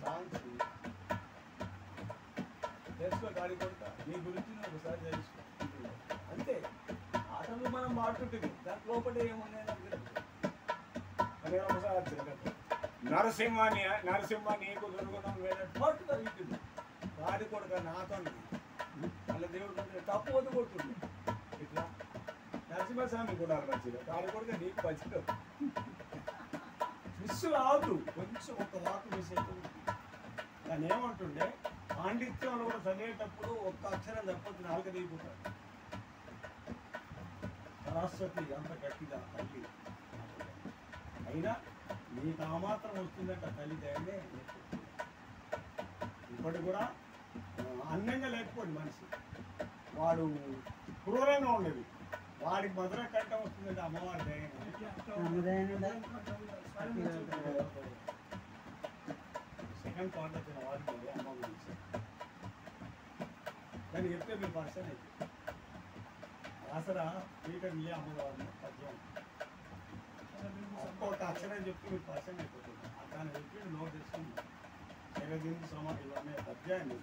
Songs తెలుసుకో గాడి కొడతా నీ గురించి నువ్వు ఒకసారి తెలుసుకో అంతే. ఆటలు మనం మాట్లాడుతుంది దాని లోపల ఏమున్నాయి ఒకసారి వచ్చింది కదా నరసింహ నీకు దుర్గుణం వేరే తగ్గుతుంది గాడి కొడక నాతో వాళ్ళ దేవుడు తప్పు వద్దు కొడుతుంది ఇట్లా నరసింహస్వామి గుణాలు మంచిగా గాడి కొడక నీకు మంచిగా మిస్ రావద్దు. కొంచెం ఒక వాకు మిస్ అవుతుంది. దాన్ని ఏమంటుండే పాండిత్యంలో కూడా చదివేటప్పుడు ఒక్క అక్షరం తప్పదు నాలుగు దిగిపోతాడు. సరస్వతి అంత గట్టిగా తల్లి అయినా నీకు ఆ మాత్రం వస్తుందంట తల్లి దయనే. ఇప్పటి కూడా అందంగా లేకపోండి మనిషి, వాడు క్రూరంగా ఉండేది, వాడికి మధుర కంఠం వస్తుందంటే అమ్మవారి దయనే. సెకండ్ పార్ట్ వచ్చిన వాడికి అమ్మ గురించి కానీ చెప్తే మీరు పర్సన్ అయితే ఆసరా పీటర్ ఇల్లే అమ్మవారిని పద్యం ఒక్కొక్క అక్షరం చెప్తే మీరు పర్సన్ అయిపోతుంది. దాన్ని చెప్పి నోట్ చేసుకుంది జగదిందు ఇవన్నీ పద్యాన్ని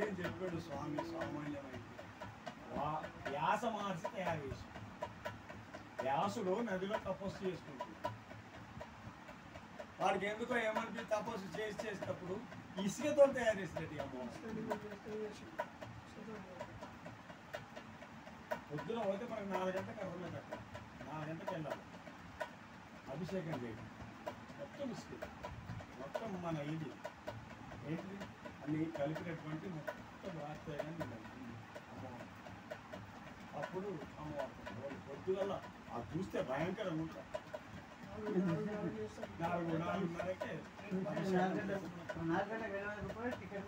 ఏం చెప్పాడు స్వామి సామాన్యమైంది. వ్యాస మహర్షి తయారు చేసి వ్యాసుడు నదిలో తపస్సు చేసుకుంటుంది. వాడికి ఎందుకో ఏమనిపి తపస్సు చేసేటప్పుడు ఇసుకతో తయారు చేసినట్టు పొద్దున పోతే మనకు 4 గంటలకు అర్థమే కట్ట 4 గంటలకు వెళ్ళాలి అభిషేకం చేయడం. మొత్తం ఇసుక మొత్తం మన ఇది ఏంటి అన్ని కలిపినటువంటి మొత్తం వాస్తవంగా అమ్మవారు. అప్పుడు అమ్మవారు పొద్దుగల అది చూస్తే భయంకరంగా ఉంటారు. 4:30కే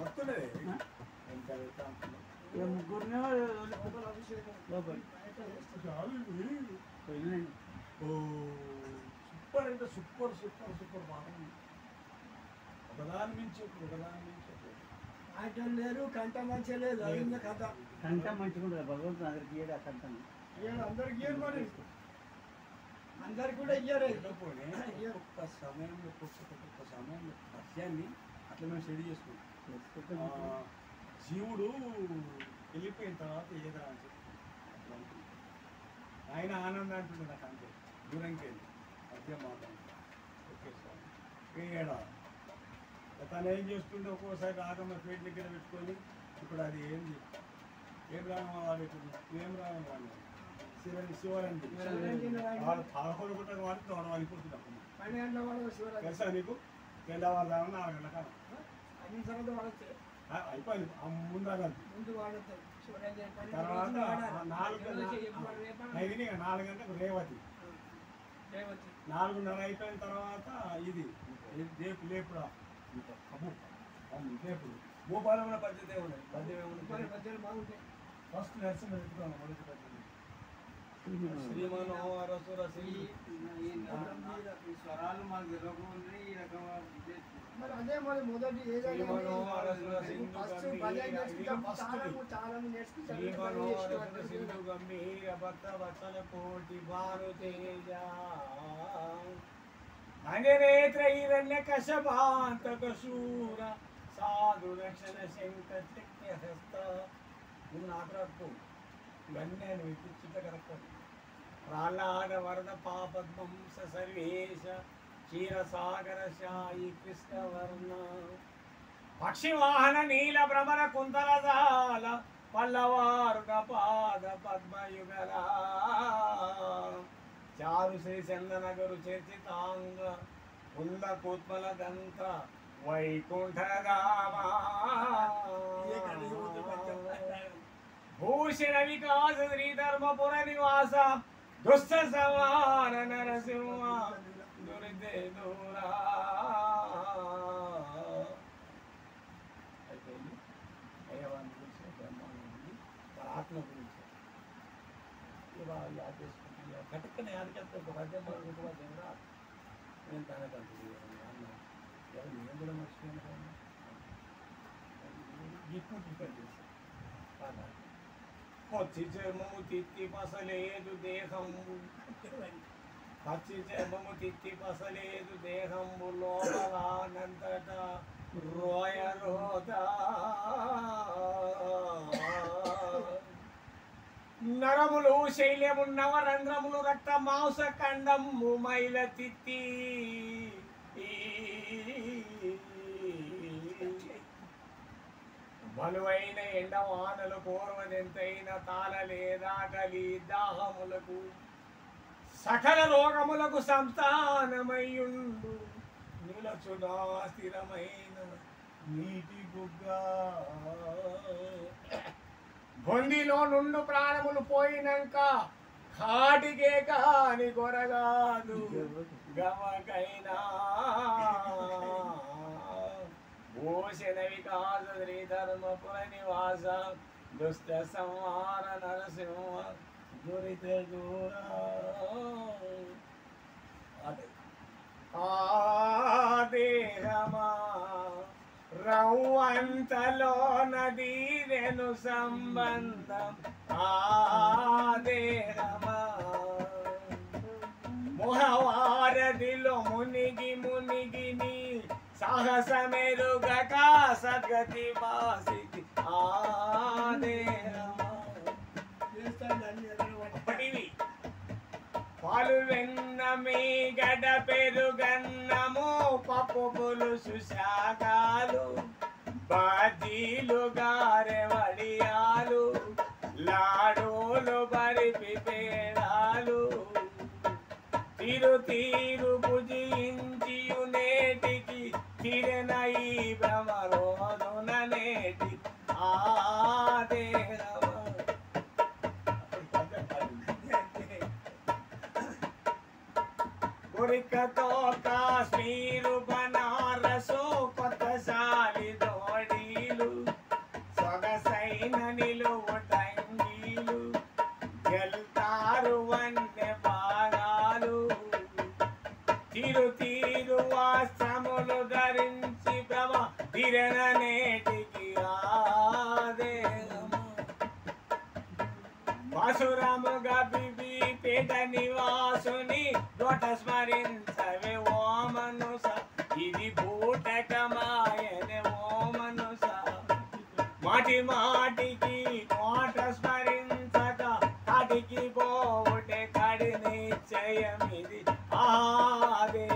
వస్తున్నది సూపర్ అంటే సూపర్ సూపర్ సూపర్ బాగుంది. ఒకదాని నుంచి ఆటలు లేరు, కంట మంచిగా లేదు. అయింది కథ కంట మంచిగా ఉండదు. భగవంతుడు అందరికి ఇయ్యాడు. ఆ కంట అందరికి ఇయ్యారు, మరి అందరికి కూడా ఇయ్యారు. ఒక్క సమయంలో పద్యాన్ని అట్లా మేము స్టడీ చేసుకుంటాం. జీవుడు వెళ్ళిపోయిన తర్వాత ఏదా అని చెప్పి అట్లా ఉంటుంది. ఆయన ఆనందం అంటుంది నాకు అంతే. దూరంకి వెళ్ళి పద్యం మాట్లాడుతుంది. ఓకే సార్ ఏడా తను ఏం చేస్తుంటే ఒక్కోసారి రాగమ్మ పేట దగ్గర పెట్టుకొని ఇప్పుడు అది ఏంది ఏం రాగం వాడుతుంది, ఏం రాగం వాడు శివరండి వాళ్ళు తాగొడుకుంటారు వాడికి తోడం అనిపోతుంది. తెలుసా నీకు తెల్లవారుదామని 4 గంటల కాలం అయిపోయింది. ముందు తర్వాత 4 గంటలకు రేవతి 4:30 అయిపోయిన తర్వాత ఇది లేపుడా లేపుడు భూపాలంలో పద్ధతి ఉన్నాయి. పద్యం బాగుంటాయి. ఫస్ట్ నరసింహ చెప్పుకోవాలి. మొదటి పద్ధతి శ్రీమనోహరసుర స్వరాలు మాకు తెలియకుండా ఈ రకంగా అదే మరి మొదటి సింధు గంభీర భక్త వత్సల కోటి భానుతేజ అనిరేత్ర హిరణ్య కశపాంతక శూర సాధు రక్షణ శంకర హస్త. నువ్వు నాకు రాకు ఇవన్నీ ఆయన విప్పించుట కరెక్ట్. ప్రాహ్లాద వరద పాపద్వంస సర్వేశ క్షీరసాగర శాయి కృష్ణవర్ణ పక్షివాహన నీల భ్రమర కుంతలదాల పల్లవారుక పాద పద్మయుగల చారు శ్రీ చందనగరు చర్చితాంగ పుల్ల కోత్మల దంత వైకుంఠరామ భూషణ వికాస శ్రీ ధర్మపుర నివాస దుష్ట సమాన నరసింహ దురిదే దూరా. అయిపోయింది. దైవాన్ని గురించి బ్రహ్మాండం ఉంది. ఆత్మ గురించి ఇవాళ యాద చేసుకుంటుంది. కట్టుకుని యాదకెళ్తే ఒక పద్యం రా నేను తనకంటుంది అన్న ఎవరు నేను కూడా మర్చిపోయాను. ఇప్పుడు ప్రిపేర్ చేశాను పాట. కొచ్చి చర్మము తిత్తి పసలేదు దేహము పచ్చి చర్మము తిత్తి పసలేదు దేహంబు లోపలానంతట రోయ రోత నరములు శైల్యము నవరంధ్రములు రక్త మాంస ఖండము మైల తిత్తి బలువైన ఎండవానలు పూర్వదెంతైన తాళలేదాగలి దాహములకు సకల రోగములకు సంతానమయ్యుండు నిలచునా స్థిరమైన నీటి బుగ్గ బొందిలో నుండు ప్రాణములు పోయినాక కాటికే కాని కొరగాదు గమకైనా భూషణ వికాస శ్రీధర్మపుర నివాస దుష్ట సంహార నరసింహ దురిత దూర దేహమా రౌంతలో నదీరెను సంబంధం దేహమా మొహవారదిలో మునిగి మునిగిని సాహసమెరుగక సద్గతి వాసికి పాలు వెన్న మీ గడ పెరుగన్నము పప్పు పులుసు శాఖలు బాజీలు గారె వడియాలు లాడోలు బరిపి పేడాలు తీరు తీరు భుజించియు నేటికి తిరనై భ్రమరోధున నేటి దేహమా కొరికతో కాశ్మీరు బనారసు కొత్తసాలి దోడీలు సొగసైన నిలువుటంగీలు గెల్తారు వన్నె బాగాలు తీరు తీరు వాస్త్రములు ధరించి ప్రభ తిరణ నేటికి పశురాముగా బిబి పేట నివాసుని దొట స్మరించవే ఓ మనుస ఇది బూటకమాయనే ఓ మనుస మాటి మాటికి కోట స్మరించక కాటికి పోవుటే కడి నిశ్చయం ఇది ఆదే